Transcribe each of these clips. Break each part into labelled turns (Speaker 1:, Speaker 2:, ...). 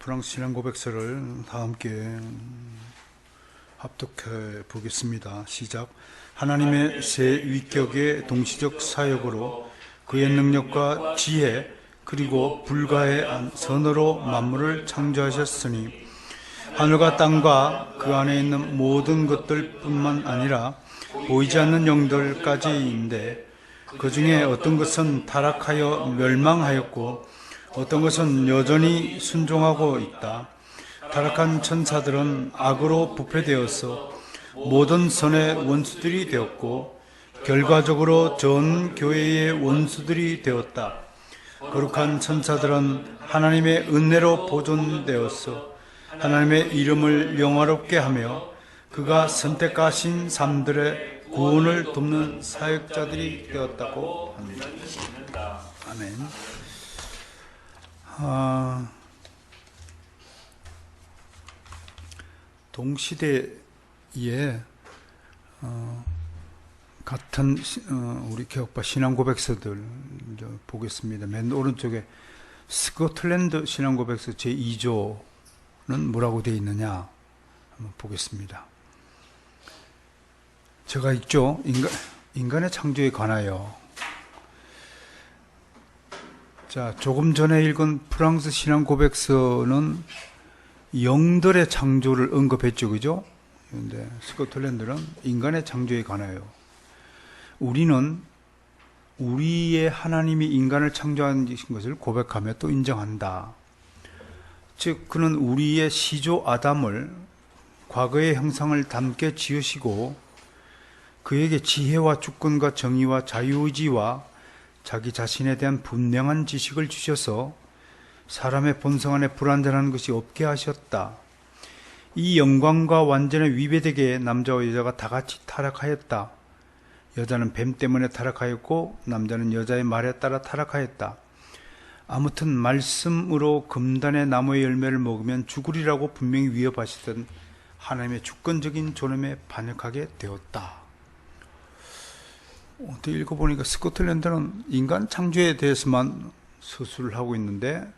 Speaker 1: 프랑스 신앙 고백서를 다 함께 합독해 보겠습니다. 시작. 하나님의 새 위격의 동시적 사역으로 그의 능력과 지혜 그리고 불가의 선으로 만물을 창조하셨으니 하늘과 땅과 그 안에 있는 모든 것들 뿐만 아니라 보이지 않는 영들까지인데 그 중에 어떤 것은 타락하여 멸망하였고 어떤 것은 여전히 순종하고 있다. 타락한 천사들은 악으로 부패되어서 모든 선의 원수들이 되었고 결과적으로 전 교회의 원수들이 되었다. 거룩한 천사들은 하나님의 은혜로 보존되어서 하나님의 이름을 영화롭게 하며 그가 선택하신 삶들의 구원을 돕는 사역자들이 되었다고 합니다. 아멘. 동시대에 같은 우리 개혁파 신앙 고백서들 보겠습니다. 맨 오른쪽에 스코틀랜드 신앙 고백서 제2조는 뭐라고 되어 있느냐 한번 보겠습니다. 제가 읽죠. 인간의 창조에 관하여. 자, 조금 전에 읽은 프랑스 신앙 고백서는 영들의 창조를 언급했죠, 그죠? 그런데 스코틀랜드는 인간의 창조에 관하여. 우리는 우리의 하나님이 인간을 창조한 것을 고백하며 또 인정한다. 즉, 그는 우리의 시조 아담을 과거의 형상을 닮게 지으시고 그에게 지혜와 주권과 정의와 자유의지와 자기 자신에 대한 분명한 지식을 주셔서 사람의 본성 안에 불완전한 것이 없게 하셨다. 이 영광과 완전에 위배되게 남자와 여자가 다 같이 타락하였다. 여자는 뱀 때문에 타락하였고 남자는 여자의 말에 따라 타락하였다. 아무튼 말씀으로 금단의 나무의 열매를 먹으면 죽으리라고 분명히 위협하시던 하나님의 주권적인 존엄에 반역하게 되었다. 어떻게 읽어보니까 스코틀랜드는 인간 창조에 대해서만 서술을 하고 있는데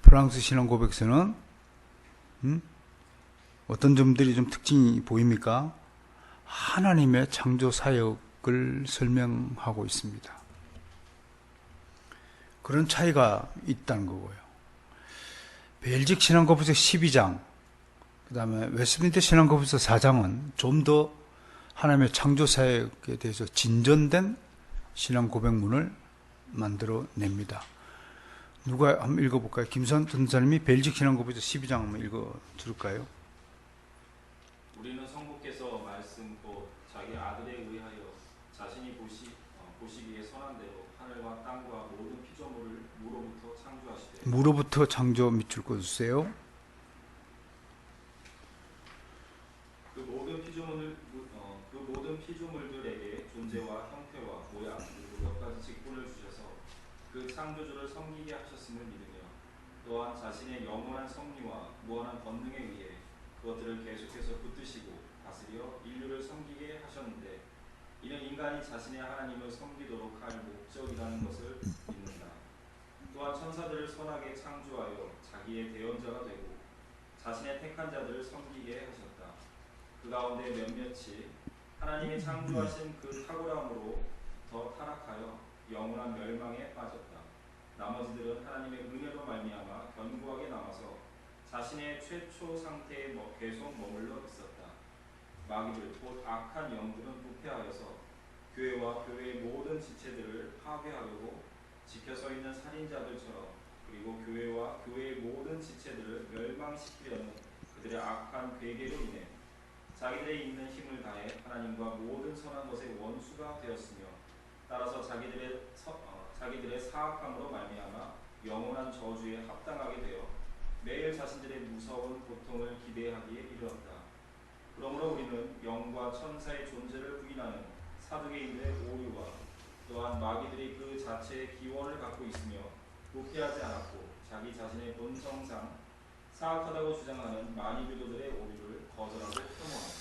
Speaker 1: 프랑스 신앙 고백서는 어떤 점들이 좀 특징이 보입니까? 하나님의 창조 사역을 설명하고 있습니다. 그런 차이가 있다는 거고요. 벨직 신앙 고백서 12장, 그 다음에 웨스트민스터 신앙 고백서 4장은 좀 더 하나님의 창조 사역에 대해서 진전된 신앙 고백문을 만들어냅니다. 누가 한번 읽어볼까요? 김선 전사님이 벨직 신앙 고백서 12장 한번 읽어줄까요?
Speaker 2: 우리는 성부께서 말씀 곧 자기 아들에 의하여 자신이 보시기에 선한 대로 하늘과 땅과 모든 피조물을 무로부터 창조하시되
Speaker 1: 무로부터 창조 밑줄 꺼주세요.
Speaker 2: 그 모든 피조물들에게 존재와 형태와 모양 그리고 몇 가지 직분을 주셔서 그 창조주를 섬기게 하셨음을 믿으며 또한 자신의 영원한 섭리와 무한한 권능에 의해 그것들을 계속해서 붙드시고 다스려 인류를 섬기게 하셨는데 이는 인간이 자신의 하나님을 섬기도록 할 목적이라는 것을 믿는다. 또한 천사들을 선하게 창조하여 자기의 대언자가 되고 자신의 택한 자들을 섬기게 하셨다. 그 가운데 몇몇이 하나님이 창조하신 그 탁월함으로 더 타락하여 영원한 멸망에 빠졌다. 나머지들은 하나님의 은혜로 말미암아 견고하게 남아서 자신의 최초 상태에 계속 머물러 있었다. 마귀들 곧 악한 영들은 부패하여서 교회와 교회의 모든 지체들을 파괴하려고 지켜서 있는 살인자들처럼 그리고 교회와 교회의 모든 지체들을 멸망시키려는 그들의 악한 괴계로 인해 자기들의 있는 힘을 다해 하나님과 모든 선한 것의 원수가 되었으며 따라서 자기들의 사악함으로 말미암아 영원한 저주에 합당하게 되어 매일 자신들의 무서운 고통을 기대하기에 이르렀다. 그러므로 우리는 영과 천사의 존재를 부인하는 사두개인들의 오류와 또한 마귀들이 그 자체의 기원을 갖고 있으며 부패하지 않았고 자기 자신의 본성상 사악하다고 주장하는 마니교도들의 오류를 거절하고 혐오합니다.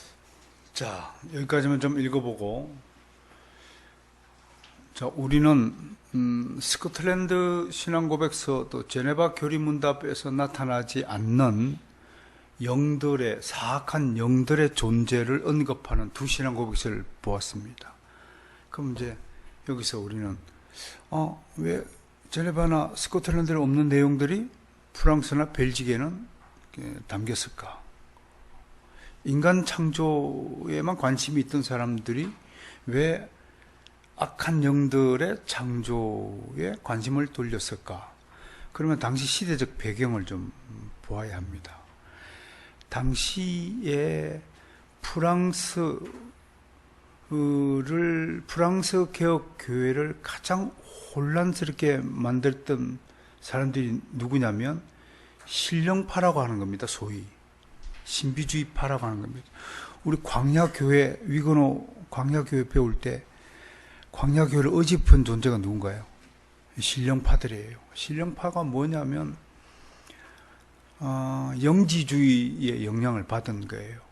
Speaker 1: 자, 여기까지만 좀 읽어보고 자, 우리는 스코틀랜드 신앙고백서 또 제네바 교리문답에서 나타나지 않는 영들의 사악한 영들의 존재를 언급하는 두 신앙고백서를 보았습니다. 그럼 이제 여기서 우리는 왜 제네바나 스코틀랜드에 없는 내용들이 프랑스나 벨기에는 담겼을까? 인간 창조에만 관심이 있던 사람들이 왜 악한 영들의 창조에 관심을 돌렸을까? 그러면 당시 시대적 배경을 좀 보아야 합니다. 당시에 프랑스 개혁 교회를 가장 혼란스럽게 만들었던 사람들이 누구냐면 신령파라고 하는 겁니다. 소위 신비주의파라고 하는 겁니다. 우리 광야교회, 위건호 광야교회 배울 때 광야교회를 어집은 존재가 누군가요? 신령파들이에요. 신령파가 뭐냐면 영지주의의 영향을 받은 거예요.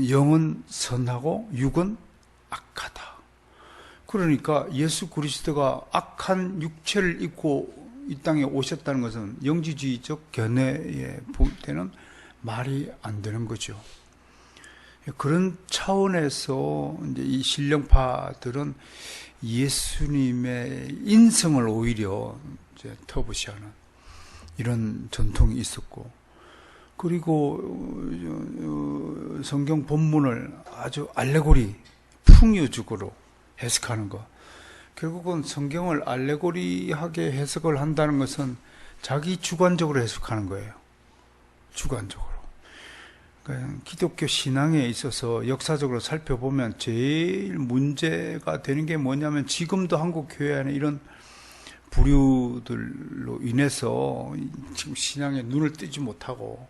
Speaker 1: 영은 선하고 육은 악하다. 그러니까 예수 그리스도가 악한 육체를 입고 이 땅에 오셨다는 것은 영지주의적 견해에 볼 때는 말이 안 되는 거죠. 그런 차원에서 이제 이 신령파들은 예수님의 인성을 오히려 이제 터부시하는 이런 전통이 있었고, 그리고 성경 본문을 아주 알레고리, 풍요적으로 해석하는 것. 결국은 성경을 알레고리하게 해석을 한다는 것은 자기 주관적으로 해석하는 거예요. 주관적으로. 그러니까 기독교 신앙에 있어서 역사적으로 살펴보면 제일 문제가 되는 게 뭐냐면 지금도 한국 교회 안에 이런 부류들로 인해서 지금 신앙에 눈을 뜨지 못하고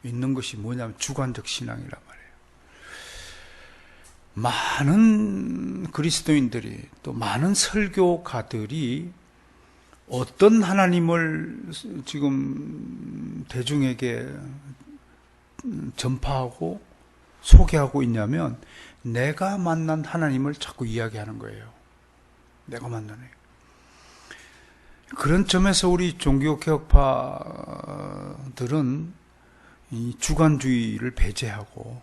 Speaker 1: 있는 것이 뭐냐면 주관적 신앙이란 말이에요. 많은 그리스도인들이 또 많은 설교가들이 어떤 하나님을 지금 대중에게 전파하고 소개하고 있냐면 내가 만난 하나님을 자꾸 이야기하는 거예요. 내가 만난 애. 그런 점에서 우리 종교개혁파들은 이 주관주의를 배제하고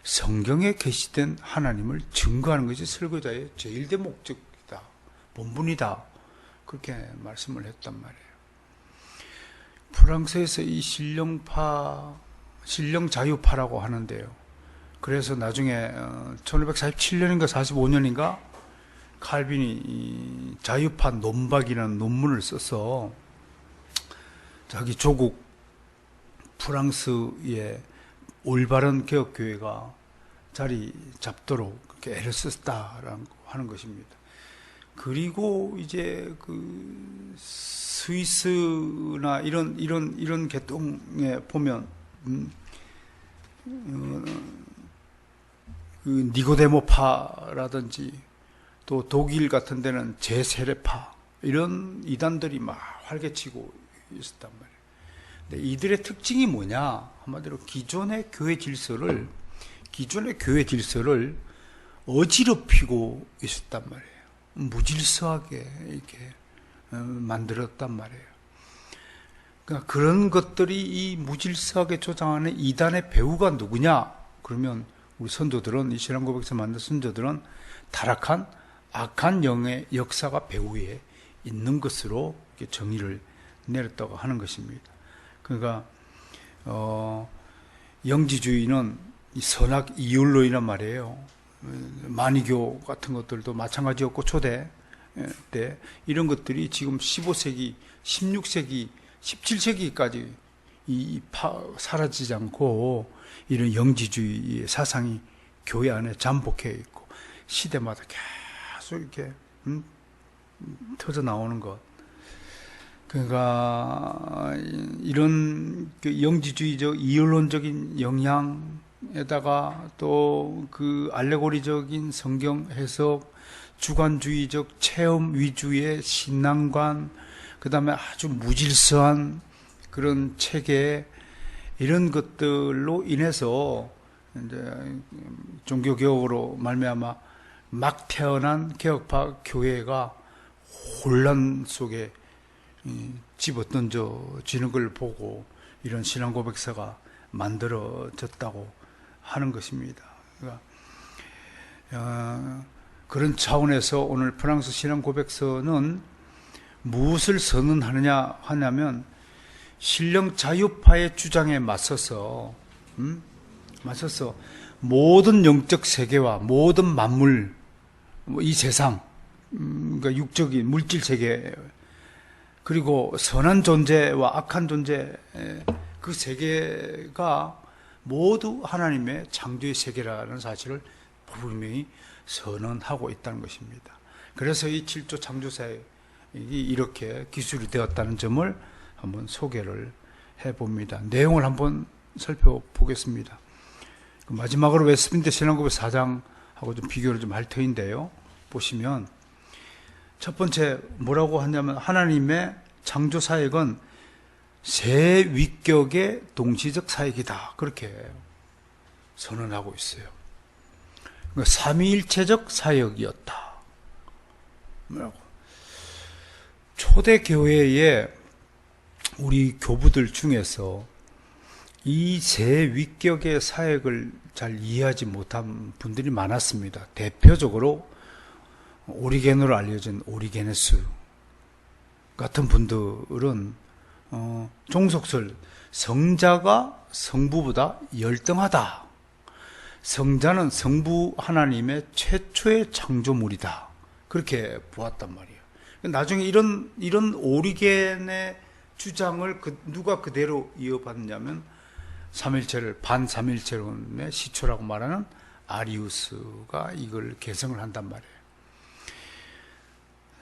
Speaker 1: 성경에 계시된 하나님을 증거하는 것이 설교자의 제일 대목적이다, 본분이다, 그렇게 말씀을 했단 말이에요. 프랑스에서 이 신령자유파라고 하는데요. 그래서 나중에 1547년인가 45년인가 칼빈이 자유파 논박이라는 논문을 써서 자기 조국 프랑스의 올바른 개혁교회가 자리 잡도록 그렇게 애를 썼다라고 하는 것입니다. 그리고 이제 그 스위스나 이런 계통에 보면 그 니고데모파라든지 또 독일 같은 데는 제세례파 이런 이단들이 막 활개치고 있었단 말이에요. 근데 이들의 특징이 뭐냐? 한마디로 기존의 교회 질서를 어지럽히고 있었단 말이에요. 무질서하게 이렇게 만들었단 말이에요. 그러니까 그런 것들이 이 무질서하게 조장하는 이단의 배후가 누구냐? 그러면 우리 선조들은, 이 신앙고백서 만든 선조들은 타락한 악한 영의 역사가 배후에 있는 것으로 이렇게 정의를 내렸다고 하는 것입니다. 그러니까 영지주의는 이 선악 이율론이란 말이에요. 만이교 같은 것들도 마찬가지였고 초대 때 이런 것들이 지금 15세기, 16세기, 17세기까지 사라지지 않고 이런 영지주의의 사상이 교회 안에 잠복해 있고 시대마다 계속 이렇게 터져 나오는 것. 그러니까 이런 그 영지주의적 이율론적인 영향에다가 또 그 알레고리적인 성경 해석, 주관주의적 체험 위주의 신앙관, 그 다음에 아주 무질서한 그런 체계, 이런 것들로 인해서 이제 종교개혁으로 말미암아 막 태어난 개혁파 교회가 혼란 속에 집어던져지는 걸 보고 이런 신앙 고백서가 만들어졌다고 하는 것입니다. 그러니까 그런 차원에서 오늘 프랑스 신앙 고백서는 무엇을 선언하느냐 하냐면 신령 자유파의 주장에 맞서서 모든 영적 세계와 모든 만물, 이 세상, 그러니까 육적인 물질 세계, 그리고 선한 존재와 악한 존재, 그 세계가 모두 하나님의 창조의 세계라는 사실을 분명히 선언하고 있다는 것입니다. 그래서 이 7조 창조사역이 이렇게 기술이 되었다는 점을 한번 소개를 해봅니다. 내용을 한번 살펴보겠습니다. 마지막으로 웨스트민스터 신앙고백 4장하고 좀 비교를 좀 할 터인데요. 보시면 첫 번째 뭐라고 하냐면 하나님의 창조 사역은 세 위격의 동시적 사역이다. 그렇게 선언하고 있어요. 그러니까 삼위일체적 사역이었다. 뭐라고? 초대 교회의 우리 교부들 중에서 이 세 위격의 사역을 잘 이해하지 못한 분들이 많았습니다. 대표적으로 오리게노로 알려진 오리게네스 같은 분들은 종속설 성자가 성부보다 열등하다. 성자는 성부 하나님의 최초의 창조물이다. 그렇게 보았단 말이에요. 나중에 이런 오리겐의 주장을 누가 그대로 이어받느냐면 삼일체를 반삼일체론의 시초라고 말하는 아리우스가 이걸 개성을 한단 말이에요.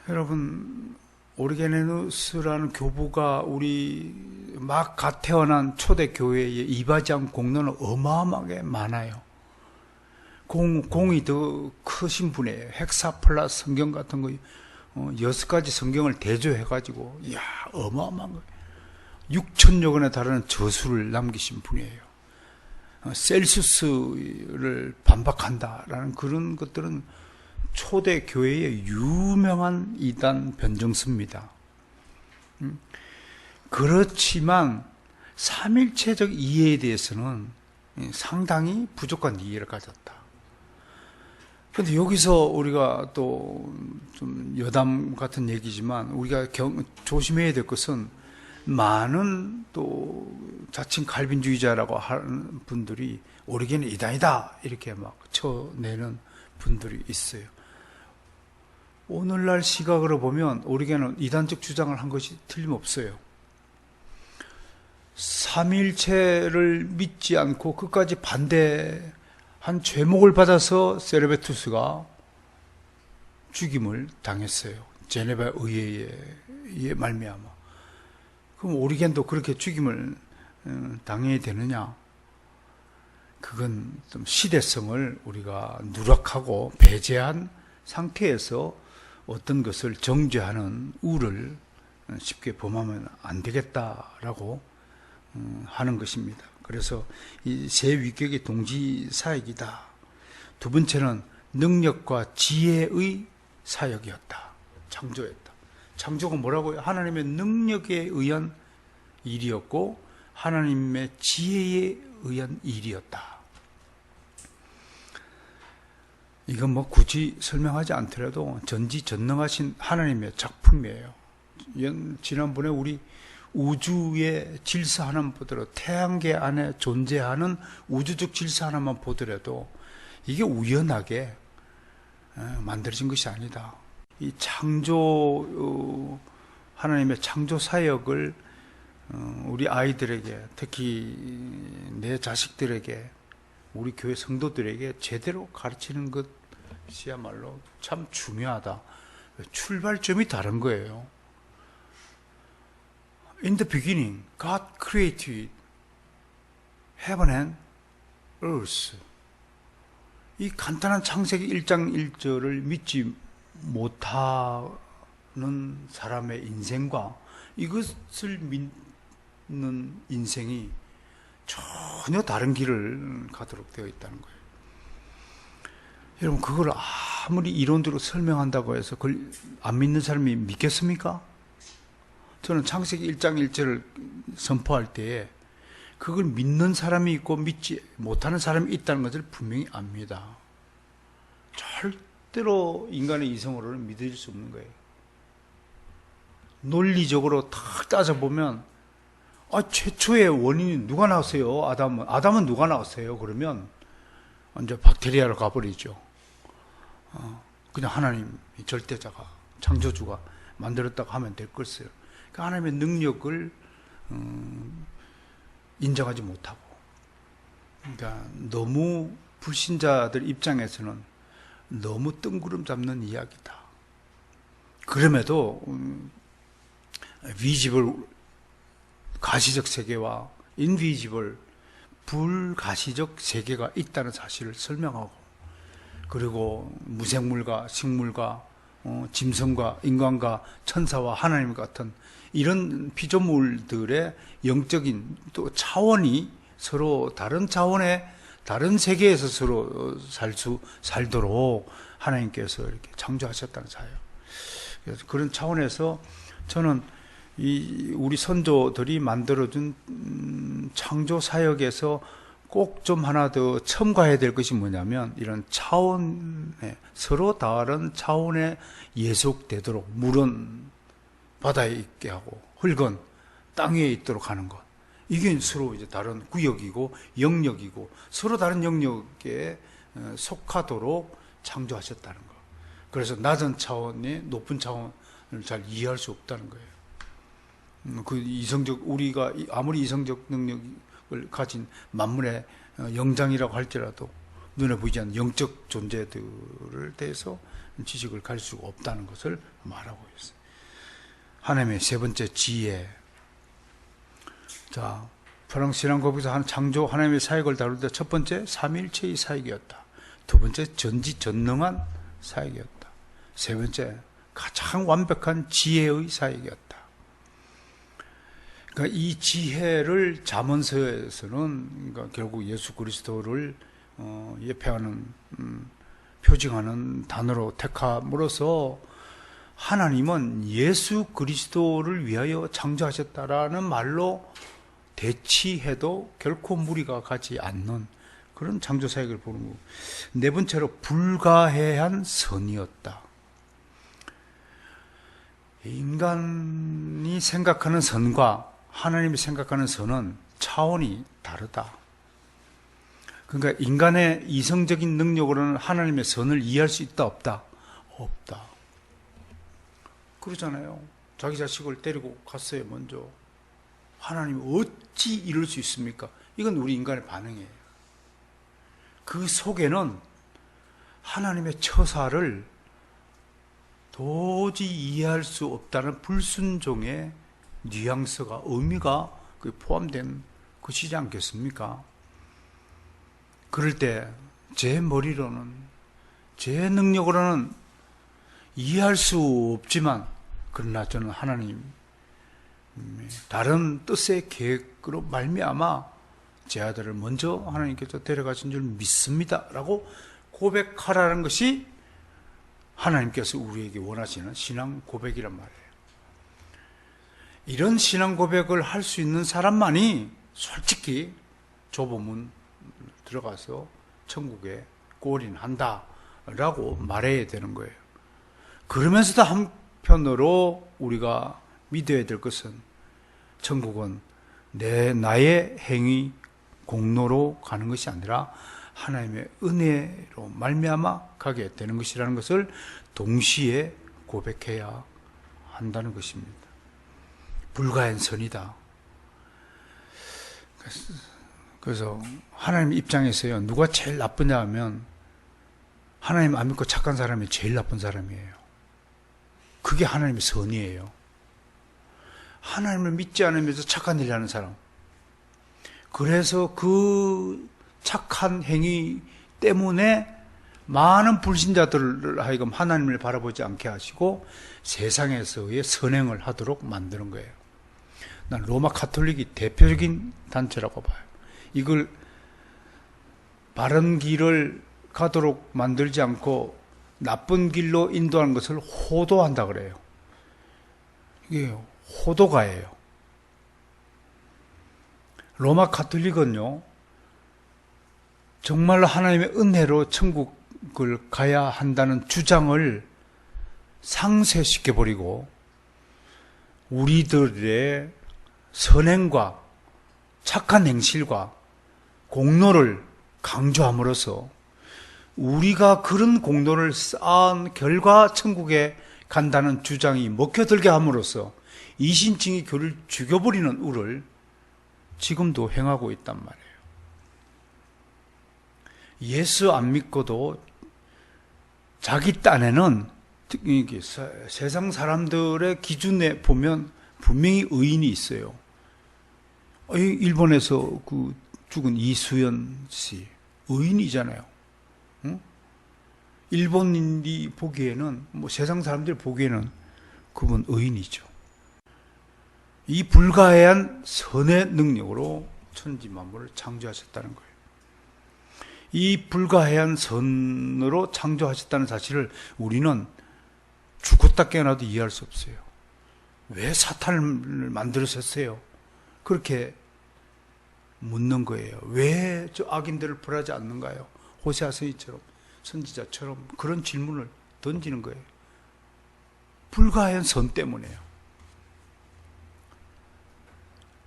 Speaker 1: 여러분, 오리게네누스라는 교부가 우리 막 갓 태어난 초대 교회에 이바지한 공로는 어마어마하게 많아요. 공이 더 크신 분이에요. 헥사플라 성경 같은 거 6가지 성경을 대조해가지고 이야 어마어마한 거예요. 6천여 권에 달하는 저수를 남기신 분이에요. 셀수스를 반박한다라는 그런 것들은 초대 교회의 유명한 이단 변정서입니다. 그렇지만 삼일체적 이해에 대해서는 상당히 부족한 이해를 가졌다. 그런데 여기서 우리가 또 좀 여담 같은 얘기지만 우리가 조심해야 될 것은 많은 또 자칭 칼빈주의자라고 하는 분들이 오리겐은 이단이다 이렇게 막 쳐내는 분들이 있어요. 오늘날 시각으로 보면 오리겐은 이단적 주장을 한 것이 틀림없어요. 삼일체를 믿지 않고 끝까지 반대한 죄목을 받아서 세르베투스가 죽임을 당했어요. 제네바 의회에 말미암아. 그럼 오리겐도 그렇게 죽임을 당해야 되느냐? 그건 좀 시대성을 우리가 누락하고 배제한 상태에서 어떤 것을 정죄하는 우를 쉽게 범하면 안 되겠다라고 하는 것입니다. 그래서 이 세 위격의 동지 사역이다. 두 번째는 능력과 지혜의 사역이었다. 창조였다. 창조가 뭐라고요? 하나님의 능력에 의한 일이었고 하나님의 지혜에 의한 일이었다. 이건 뭐 굳이 설명하지 않더라도 전지전능하신 하나님의 작품이에요. 지난번에 우리 우주의 질서 하나만 보더라도 태양계 안에 존재하는 우주적 질서 하나만 보더라도 이게 우연하게 만들어진 것이 아니다. 이 창조 하나님의 창조 사역을 우리 아이들에게 특히 내 자식들에게 우리 교회 성도들에게 제대로 가르치는 것이야말로 참 중요하다. 출발점이 다른 거예요. In the beginning, God created heaven and earth. 이 간단한 창세기 1장 1절을 믿지 못하는 사람의 인생과 이것을 믿는 인생이 전혀 다른 길을 가도록 되어 있다는 거예요. 여러분, 그걸 아무리 이론적으로 설명한다고 해서 그걸 안 믿는 사람이 믿겠습니까? 저는 창세기 1장 1절을 선포할 때에 그걸 믿는 사람이 있고 믿지 못하는 사람이 있다는 것을 분명히 압니다. 절대로 인간의 이성으로는 믿을 수 없는 거예요. 논리적으로 탁 따져보면 최초의 원인이 누가 나왔어요? 아담은 누가 나왔어요? 그러면 이제 박테리아로 가버리죠. 그냥 하나님이 절대자가, 창조주가 만들었다고 하면 될 것을. 그 하나님의 능력을 인정하지 못하고, 그러니까 너무 불신자들 입장에서는 너무 뜬구름 잡는 이야기다. 그럼에도 비지블 가시적 세계와 인비지블 불가시적 세계가 있다는 사실을 설명하고, 그리고 무생물과 식물과 짐승과 인간과 천사와 하나님 같은 이런 피조물들의 영적인 또 차원이 서로 다른 차원의 다른 세계에서 서로 살도록 하나님께서 이렇게 창조하셨다는 사예요. 그래서 그런 차원에서 저는 우리 선조들이 만들어준 창조 사역에서 꼭 좀 하나 더 첨가해야 될 것이 뭐냐면, 이런 차원의, 서로 다른 차원에 예속되도록, 물은 바다에 있게 하고 흙은 땅 위에 있도록 하는 것. 이게 서로 이제 다른 구역이고 영역이고 서로 다른 영역에 속하도록 창조하셨다는 것. 그래서 낮은 차원이 높은 차원을 잘 이해할 수 없다는 거예요. 우리가 아무리 이성적 능력을 가진 만물의 영장이라고 할지라도 눈에 보이지 않는 영적 존재들을 대해서 지식을 가질 수가 없다는 것을 말하고 있어요. 하나님의 세 번째 지혜. 자, 프랑스 신앙고백에서 한 창조 하나님의 사역을 다룰 때 첫 번째 삼위일체의 사역이었다. 두 번째 전지전능한 사역이었다. 세 번째 가장 완벽한 지혜의 사역이었다. 그러니까 이 지혜를 잠언서에서는 그러니까 결국 예수 그리스도를 예표하는 표징하는 단어로 택함으로써 하나님은 예수 그리스도를 위하여 창조하셨다라는 말로 대치해도 결코 무리가 가지 않는 그런 창조 사역을 보는 거고, 네 번째로 불가해한 선이었다. 인간이 생각하는 선과 하나님이 생각하는 선은 차원이 다르다. 그러니까 인간의 이성적인 능력으로는 하나님의 선을 이해할 수 있다 없다? 없다. 그러잖아요. 자기 자식을 데리고 갔어요, 먼저. 하나님이 어찌 이럴 수 있습니까? 이건 우리 인간의 반응이에요. 그 속에는 하나님의 처사를 도저히 이해할 수 없다는 불순종의 뉘앙스가, 의미가 포함된 것이지 않겠습니까? 그럴 때 제 머리로는, 제 능력으로는 이해할 수 없지만, 그러나 저는 하나님 다른 뜻의 계획으로 말미암아 제 아들을 먼저 하나님께서 데려가신 줄 믿습니다 라고 고백하라는 것이 하나님께서 우리에게 원하시는 신앙 고백이란 말이에요. 이런 신앙 고백을 할 수 있는 사람만이 솔직히 좁은 문 들어가서 천국에 골인한다 라고 말해야 되는 거예요. 그러면서도 한편으로 우리가 믿어야 될 것은, 천국은 나의 행위 공로로 가는 것이 아니라 하나님의 은혜로 말미암아 가게 되는 것이라는 것을 동시에 고백해야 한다는 것입니다. 불가한 선이다. 그래서 하나님 입장에서요, 누가 제일 나쁘냐 하면 하나님 안 믿고 착한 사람이 제일 나쁜 사람이에요. 그게 하나님의 선이에요. 하나님을 믿지 않으면서 착한 일을 하는 사람, 그래서 그 착한 행위 때문에 많은 불신자들을 하여금 하나님을 바라보지 않게 하시고 세상에서의 선행을 하도록 만드는 거예요. 난 로마 가톨릭이 대표적인 단체라고 봐요. 이걸 바른 길을 가도록 만들지 않고 나쁜 길로 인도하는 것을 호도한다 그래요. 이게 호도가예요. 로마 가톨릭은요, 정말로 하나님의 은혜로 천국을 가야 한다는 주장을 상쇄시켜버리고 우리들의 선행과 착한 행실과 공로를 강조함으로써 우리가 그런 공로를 쌓은 결과 천국에 간다는 주장이 먹혀들게 함으로써 이신칭의 교를 죽여버리는 우를 지금도 행하고 있단 말이에요. 예수 안 믿고도 자기 딴에는 세상 사람들의 기준에 보면 분명히 의인이 있어요. 일본에서 그 죽은 이수연 씨 의인이잖아요. 응? 일본인이 보기에는 세상 사람들이 보기에는 그분 의인이죠. 이 불가해한 선의 능력으로 천지 만물을 창조하셨다는 거예요. 이 불가해한 선으로 창조하셨다는 사실을 우리는 죽었다 깨어나도 이해할 수 없어요. 왜 사탄을 만들으셨어요? 그렇게 묻는 거예요. 왜 저 악인들을 벌하지 않는가요? 호세아 선지자처럼 그런 질문을 던지는 거예요. 불가해한 선 때문에요.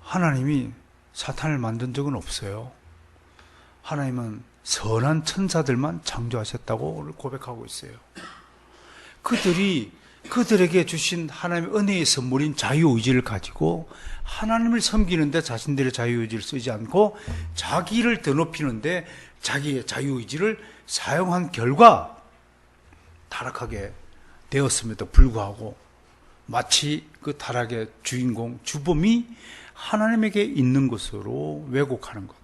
Speaker 1: 하나님이 사탄을 만든 적은 없어요. 하나님은 선한 천사들만 창조하셨다고 고백하고 있어요. 그들에게 주신 하나님의 은혜의 선물인 자유의지를 가지고 하나님을 섬기는데 자신들의 자유의지를 쓰지 않고 자기를 더 높이는데 자기의 자유의지를 사용한 결과 타락하게 되었음에도 불구하고 마치 그 타락의 주인공, 주범이 하나님에게 있는 것으로 왜곡하는 것,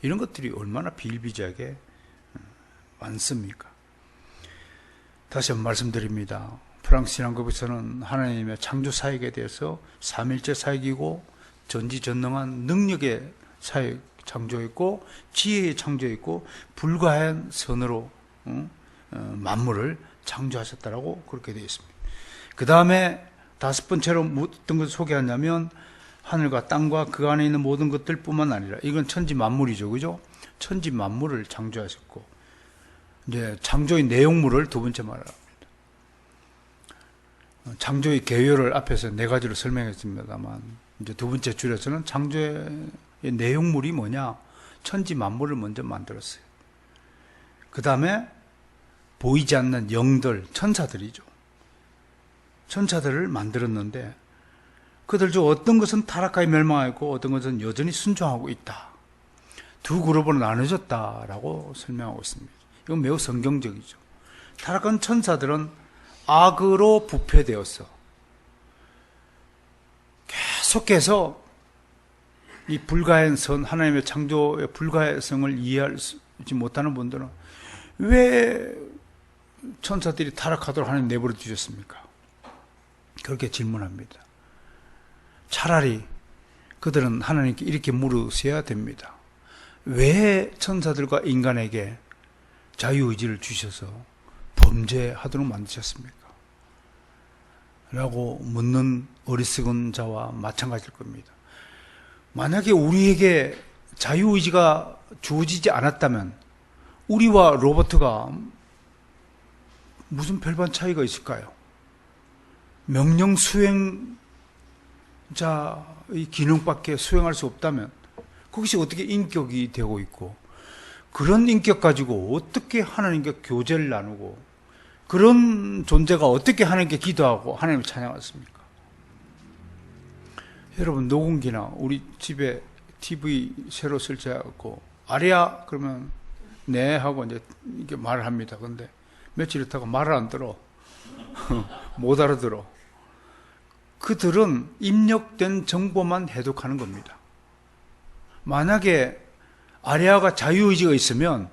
Speaker 1: 이런 것들이 얼마나 비일비재하게 많습니까? 다시 한번 말씀드립니다. 프랑스 신앙국에서는 하나님의 창조 사역에 대해서 삼일체 사역이고 전지전능한 능력의 사역 창조했고 지혜의 창조했고 불가한 선으로 만물을 창조하셨다라고 그렇게 되어 있습니다. 그 다음에 다섯 번째로 어떤 것을 소개하냐면 하늘과 땅과 그 안에 있는 모든 것들 뿐만 아니라 이건 천지 만물이죠, 그죠? 천지 만물을 창조하셨고 이제 창조의 내용물을 두 번째 말합니다. 창조의 개요를 앞에서 네 가지로 설명했습니다만 이제 두 번째 줄에서는 창조의 내용물이 뭐냐? 천지 만물을 먼저 만들었어요. 그 다음에 보이지 않는 영들, 천사들이죠. 천사들을 만들었는데 그들 중 어떤 것은 타락하여 멸망하고 어떤 것은 여전히 순종하고 있다. 두 그룹으로 나눠졌다라고 설명하고 있습니다. 이건 매우 성경적이죠. 타락한 천사들은 악으로 부패되었어. 계속해서 이 불가한 선, 하나님의 창조의 불가해성을 이해하지 못하는 분들은 왜 천사들이 타락하도록 하나님 내버려 두셨습니까? 그렇게 질문합니다. 차라리 그들은 하나님께 이렇게 물으셔야 됩니다. 왜 천사들과 인간에게 자유의지를 주셔서 범죄하도록 만드셨습니까? 라고 묻는 어리석은 자와 마찬가지일 겁니다. 만약에 우리에게 자유의지가 주어지지 않았다면 우리와 로봇가 무슨 별반 차이가 있을까요? 명령 수행자의 기능밖에 수행할 수 없다면 그것이 어떻게 인격이 되고 있고 그런 인격 가지고 어떻게 하나님과 교제를 나누고 그런 존재가 어떻게 하나님께 기도하고 하나님을 찬양했습니까? 여러분 녹음기나 우리 집에 TV 새로 설치하고 아리야 그러면 네 하고 이제 이렇게 말을 합니다. 근데 며칠 있다가 말을 안 들어. 못 알아들어. 그들은 입력된 정보만 해독하는 겁니다. 만약에 아리아가 자유의지가 있으면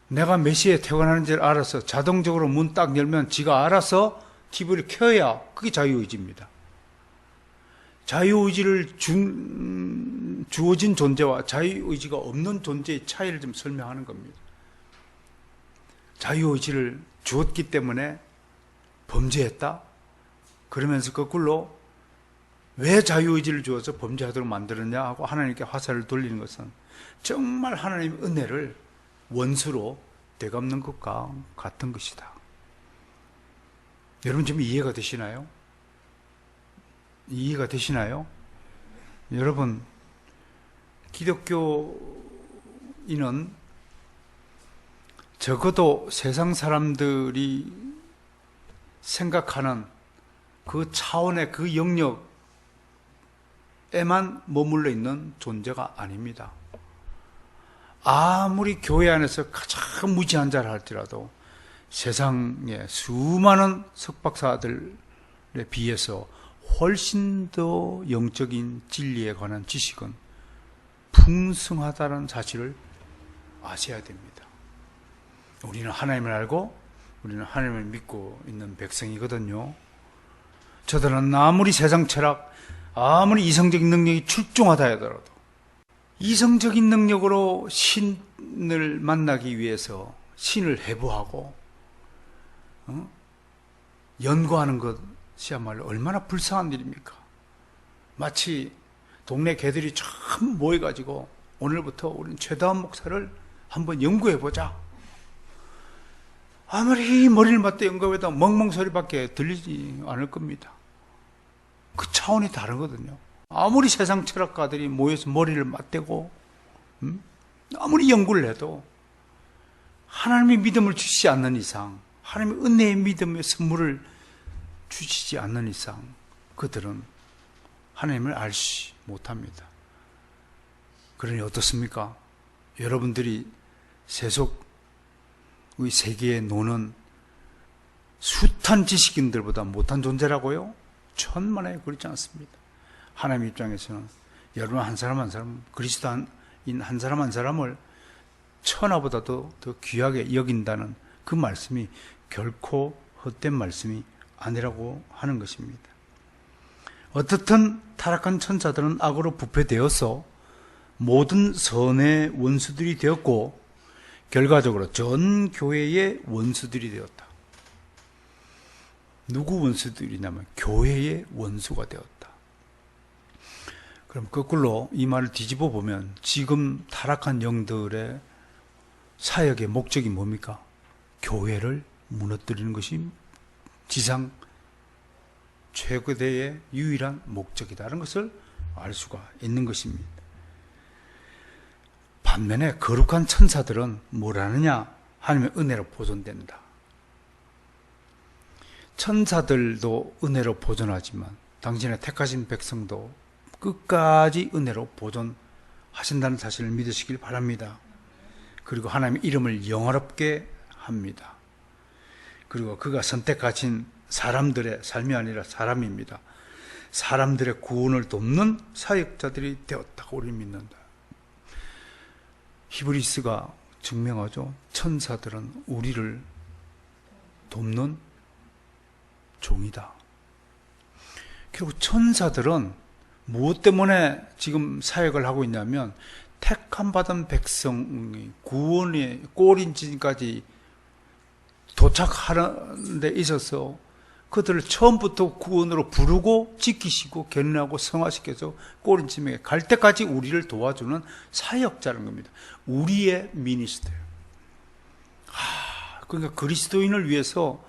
Speaker 1: 내가 몇 시에 퇴근하는지를 알아서 자동적으로 문 딱 열면 지가 알아서 TV를 켜야 그게 자유의지입니다. 자유의지를 주어진 존재와 자유의지가 없는 존재의 차이를 좀 설명하는 겁니다. 자유의지를 주었기 때문에 범죄했다? 그러면서 거꾸로 왜 자유의지를 주어서 범죄하도록 만들었냐 하고 하나님께 화살을 돌리는 것은 정말 하나님의 은혜를 원수로 되갚는 것과 같은 것이다. 여러분 지금 이해가 되시나요? 이해가 되시나요? 여러분, 기독교인은 적어도 세상 사람들이 생각하는 그 차원의 그 영역에만 머물러 있는 존재가 아닙니다. 아무리 교회 안에서 가장 무지한 자를 할지라도 세상의 수많은 석박사들에 비해서 훨씬 더 영적인 진리에 관한 지식은 풍성하다는 사실을 아셔야 됩니다. 우리는 하나님을 알고 우리는 하나님을 믿고 있는 백성이거든요. 저들은 아무리 세상 철학, 아무리 이성적인 능력이 출중하다 하더라도 이성적인 능력으로 신을 만나기 위해서 신을 해부하고 연구하는 것이야말로 얼마나 불쌍한 일입니까? 마치 동네 개들이 참 모여가지고 오늘부터 우리는 최다원 목사를 한번 연구해보자. 아무리 머리를 맞대 연구해도 멍멍 소리밖에 들리지 않을 겁니다. 그 차원이 다르거든요. 아무리 세상 철학가들이 모여서 머리를 맞대고 아무리 연구를 해도 하나님의 믿음을 주시지 않는 이상, 하나님의 은혜의 믿음의 선물을 주시지 않는 이상 그들은 하나님을 알지 못합니다. 그러니 어떻습니까? 여러분들이 세속의 세계에 노는 숱한 지식인들보다 못한 존재라고요? 천만에 그렇지 않습니다. 하나님 입장에서는 여러분 한 사람 한 사람, 그리스도인 한 사람 한 사람을 천하보다도 더 귀하게 여긴다는 그 말씀이 결코 헛된 말씀이 아니라고 하는 것입니다. 어떻든 타락한 천사들은 악으로 부패되어서 모든 선의 원수들이 되었고 결과적으로 전 교회의 원수들이 되었다. 누구 원수들이냐면 교회의 원수가 되었다. 그럼 거꾸로 이 말을 뒤집어 보면 지금 타락한 영들의 사역의 목적이 뭡니까? 교회를 무너뜨리는 것이 지상 최고대의 유일한 목적이다라는 것을 알 수가 있는 것입니다. 반면에 거룩한 천사들은 뭘 하느냐? 하나님의 은혜로 보존된다. 천사들도 은혜로 보존하지만 당신의 택하신 백성도 끝까지 은혜로 보존하신다는 사실을 믿으시길 바랍니다. 그리고 하나님의 이름을 영화롭게 합니다. 그리고 그가 선택하신 사람들의 삶이 아니라 사람입니다. 사람들의 구원을 돕는 사역자들이 되었다고 우리는 믿는다. 히브리스가 증명하죠. 천사들은 우리를 돕는 종이다. 그리고 천사들은 무엇 때문에 지금 사역을 하고 있냐면 택함 받은 백성이 구원의 꼬린지까지 도착하는 데 있어서 그들을 처음부터 구원으로 부르고 지키시고 견인하고 성화시켜서 꼬린짐에 갈 때까지 우리를 도와주는 사역자라는 겁니다. 우리의 미니스터. 그러니까 그리스도인을 위해서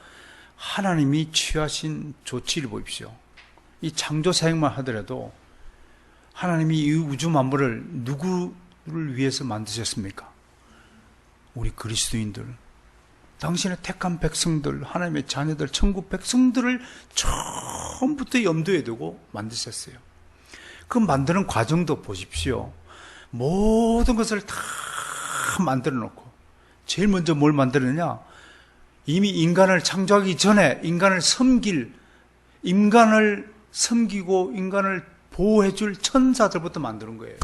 Speaker 1: 하나님이 취하신 조치를 보십시오. 이 창조 사역만 하더라도 하나님이 이 우주 만물을 누구를 위해서 만드셨습니까? 우리 그리스도인들, 당신의 택한 백성들, 하나님의 자녀들, 천국 백성들을 처음부터 염두에 두고 만드셨어요. 그 만드는 과정도 보십시오. 모든 것을 다 만들어 놓고 제일 먼저 뭘 만들었냐? 이미 인간을 창조하기 전에 인간을 섬기고 인간을 보호해줄 천사들부터 만드는 거예요.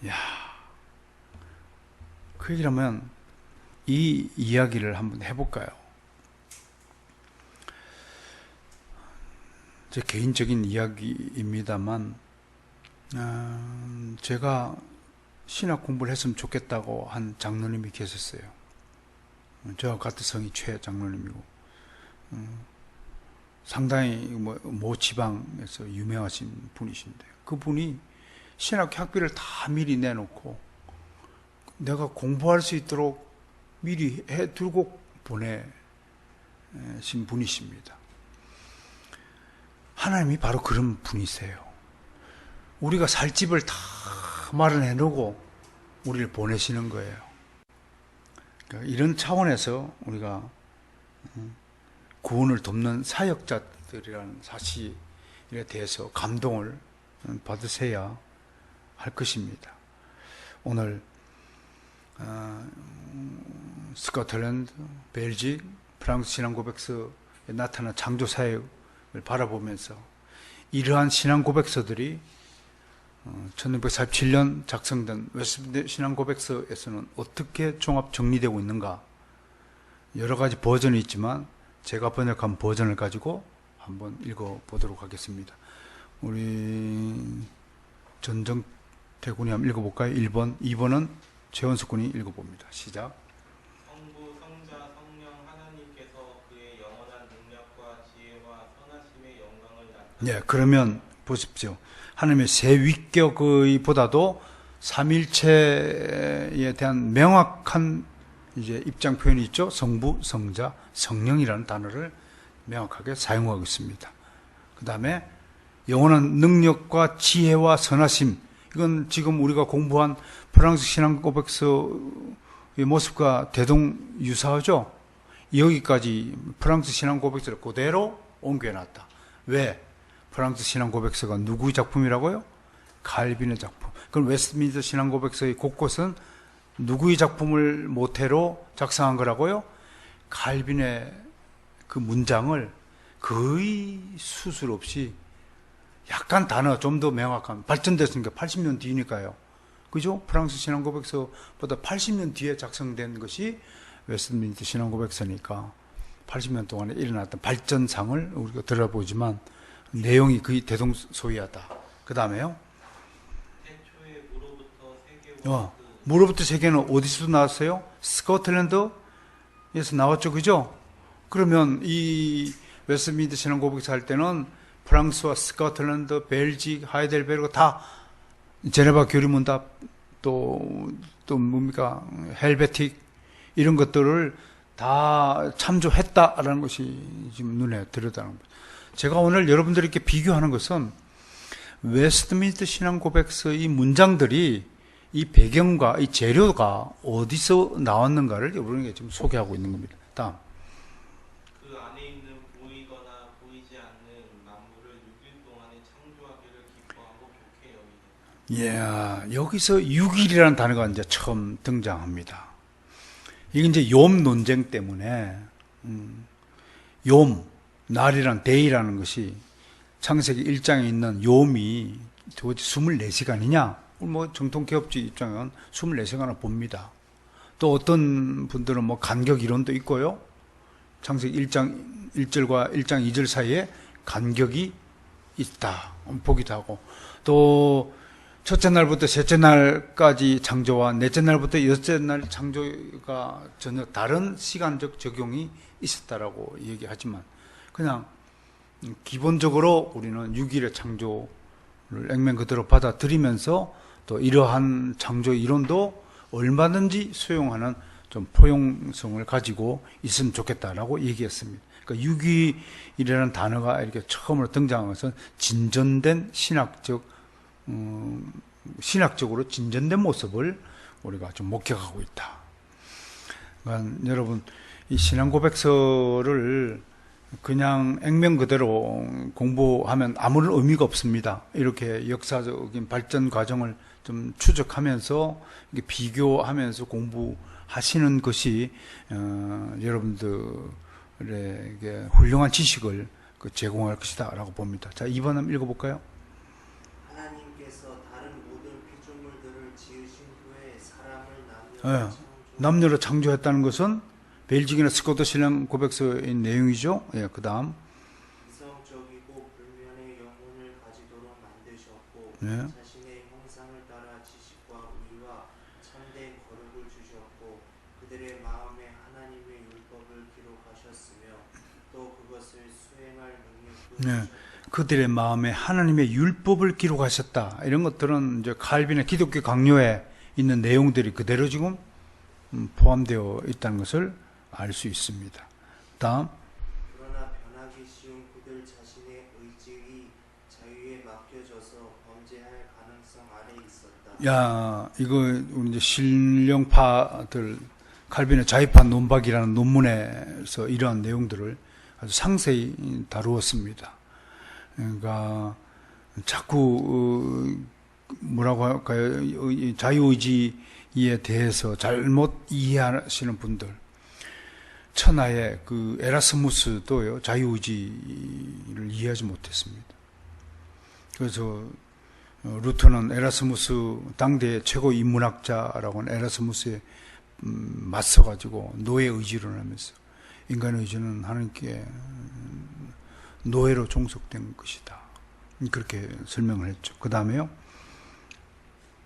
Speaker 1: 이야, 그 얘기라면 이 이야기를 한번 해볼까요? 제 개인적인 이야기입니다만 제가 신학 공부를 했으면 좋겠다고 한 장로님이 계셨어요. 저와 같은 성이 최 장로님이고, 상당히 모 지방에서 유명하신 분이신데, 그분이 신학 학비를 다 미리 내놓고 내가 공부할 수 있도록 미리 해두고 보내신 분이십니다. 하나님이 바로 그런 분이세요. 우리가 살 집을 다 마련해 놓고 우리를 보내시는 거예요. 그러니까 이런 차원에서 우리가 구원을 돕는 사역자들이라는 사실에 대해서 감동을 받으셔야 할 것입니다. 오늘 스코틀랜드, 벨직, 프랑스 신앙고백서에 나타난 창조사역을 바라보면서 이러한 신앙고백서들이 1947년 작성된 웨스트민스터 신앙고백서에서는 어떻게 종합 정리되고 있는가, 여러 가지 버전이 있지만 제가 번역한 버전을 가지고 한번 읽어보도록 하겠습니다. 우리 전정태 군이 한번 읽어볼까요? 1번, 2번은 최원석 군이 읽어봅니다. 시작.
Speaker 3: 성부, 성자, 성령 하나님께서 그의 영원한 능력과 지혜와 선하심의 영광을 나타내.
Speaker 1: 네, 그러면 보십시오. 하나님의 세 위격의 보다도 삼일체에 대한 명확한 이제 입장 표현이 있죠. 성부, 성자, 성령이라는 단어를 명확하게 사용하고 있습니다. 그 다음에 영원한 능력과 지혜와 선하심, 이건 지금 우리가 공부한 프랑스 신앙고백서의 모습과 대동유사하죠. 여기까지 프랑스 신앙고백서를 그대로 옮겨놨다. 왜? 프랑스 신앙고백서가 누구의 작품이라고요? 칼빈의 작품. 그럼 웨스트민스터 신앙고백서의 곳곳은 누구의 작품을 모태로 작성한 거라고요? 칼빈의 그 문장을 거의 수술 없이 약간 단어 좀 더 명확한, 발전됐으니까 80년 뒤니까요. 그죠? 프랑스 신앙고백서보다 80년 뒤에 작성된 것이 웨스트민스터 신앙고백서니까 80년 동안에 일어났던 발전상을 우리가 들어보지만 내용이 거의 대동소이하다. 그 다음에요.
Speaker 3: 태초에 무로부터 세계와
Speaker 1: 무로부터 세계는 어디서 나왔어요? 스코틀랜드에서 나왔죠. 그죠? 그러면 이 웨스트민스터 신앙고백서 할 때는 프랑스와 스코틀랜드, 벨직, 하이델베르그 다 제네바 교리문답 또 뭡니까? 헬베틱 이런 것들을 다 참조했다라는 것이 지금 눈에 들어다는 거죠. 제가 오늘 여러분들이 이렇게 비교하는 것은 웨스트민스터 신앙고백서의 문장들이 이 배경과 이 재료가 어디서 나왔는가를 여러분에게 지금 소개하고 있는 겁니다. 다음.
Speaker 3: 그 안에 있는 보이거나 보이지 않는 만물을 6일 동안에 창조하기를 기뻐하고 좋게 여기니.
Speaker 1: 여기서 6일이라는 단어가 이제 처음 등장합니다. 이게 이제 욤 논쟁 때문에 욤, 날이란 데이라는 것이 창세기 1장에 있는 욤이 도대체 24시간이냐? 뭐 정통 개업주의 입장은 24시간을 봅니다. 또 어떤 분들은 뭐 간격 이론도 있고요. 창세기 1장 1절과 1장 2절 사이에 간격이 있다 보기도 하고, 또 첫째 날부터 셋째 날까지 창조와 넷째 날부터 여섯째 날 창조가 전혀 다른 시간적 적용이 있었다라고 얘기하지만, 그냥 기본적으로 우리는 6일의 창조를 액면 그대로 받아들이면서 또 이러한 창조 이론도 얼마든지 수용하는 좀 포용성을 가지고 있으면 좋겠다라고 얘기했습니다. 그러니까 6일이라는 단어가 이렇게 처음으로 등장한 것은 진전된 신학적으로 진전된 모습을 우리가 좀 목격하고 있다. 그러니까 여러분, 이 신앙고백서를 그냥 액면 그대로 공부하면 아무런 의미가 없습니다. 이렇게 역사적인 발전 과정을 좀 추적하면서 비교하면서 공부하시는 것이 여러분들에게 훌륭한 지식을 제공할 것이다라고 봅니다. 자, 2번 한번 읽어볼까요?
Speaker 4: 하나님께서 다른 모든 피조물들을 지으신 후에 사람을
Speaker 1: 남녀로 창조했다는 것은 벨직이나 스코트 신앙 고백서의 내용이죠. 그 다음.
Speaker 4: 이성적이고 불면의 영혼을 가지도록 만드셨고
Speaker 1: 네.
Speaker 4: 자신의 형상을 따라 지식과 의와 또 그것을 수행할 능력도
Speaker 1: 네.
Speaker 4: 주셨다.
Speaker 1: 그들의 마음에 하나님의 율법을 기록하셨다. 이런 것들은 이제 칼빈의 기독교 강요에 있는 내용들이 그대로 지금 포함되어 있다는 것을 알 수 있습니다. 다음.
Speaker 4: 그러나 변하기 쉬운 그들 자신의 의지의 자유에 맡겨져서 범죄할 가능성 아래 있었다.
Speaker 1: 야, 이거 우리 이제 신령파들 칼빈의 자유파 논박이라는 논문에서 이러한 내용들을 아주 상세히 다루었습니다. 그러니까 자꾸 뭐라고 할까요? 자유의지에 대해서 잘못 이해하시는 분들, 천하의 그 에라스무스도요 자유의지를 이해하지 못했습니다. 그래서 루터는 에라스무스 당대의 최고 인문학자라고 하는 에라스무스에 맞서가지고 노예 의지론을 하면서 인간의 의지는 하나님께 노예로 종속된 것이다. 그렇게 설명을 했죠. 그 다음에요.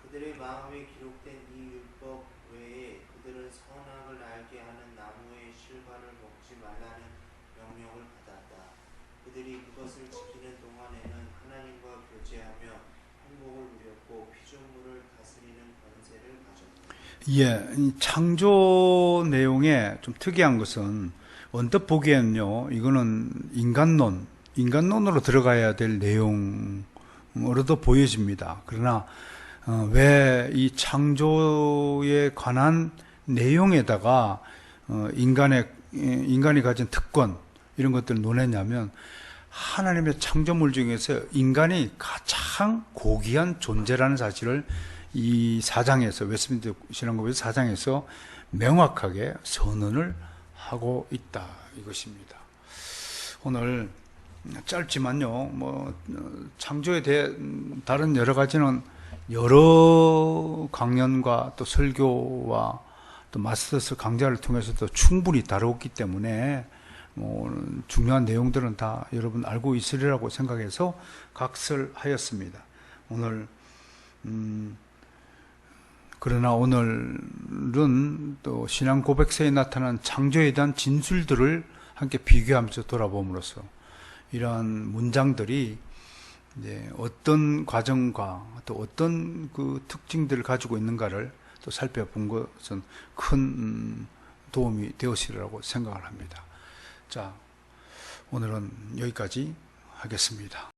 Speaker 4: 그들의 마음에 기록된 이 율법 외에 그들은 선악을 알게 하는 나무의 실과를 먹지 말라는 명령을 받았다. 그들이 그것을 지키는 동안에는 하나님과 교제하며 행복을 누렸고 피조물을 다스리는 권세를 가졌다.
Speaker 1: 예, 이 창조 내용에 좀 특이한 것은 언뜻 보기에는요, 이거는 인간론으로 들어가야 될 내용으로도 보여집니다. 그러나 왜 이 창조에 관한 내용에다가 인간이 가진 특권 이런 것들을 논했냐면 하나님의 창조물 중에서 인간이 가장 고귀한 존재라는 사실을 이 4장에서 웨스트민스터 신앙고백서 4장에서 명확하게 선언을 하고 있다 이것입니다. 오늘 짧지만요, 창조에 대해 다른 여러 가지는 여러 강연과 또 설교와 또 마스터스 강좌를 통해서도 충분히 다루었기 때문에 중요한 내용들은 다 여러분 알고 있으리라고 생각해서 각설하였습니다. 오늘 그러나 오늘은 또 신앙 고백서에 나타난 창조에 대한 진술들을 함께 비교하면서 돌아봄으로써 이러한 문장들이 이제 어떤 과정과 또 어떤 그 특징들을 가지고 있는가를 또 살펴본 것은 큰 도움이 되었으리라고 생각을 합니다. 자, 오늘은 여기까지 하겠습니다.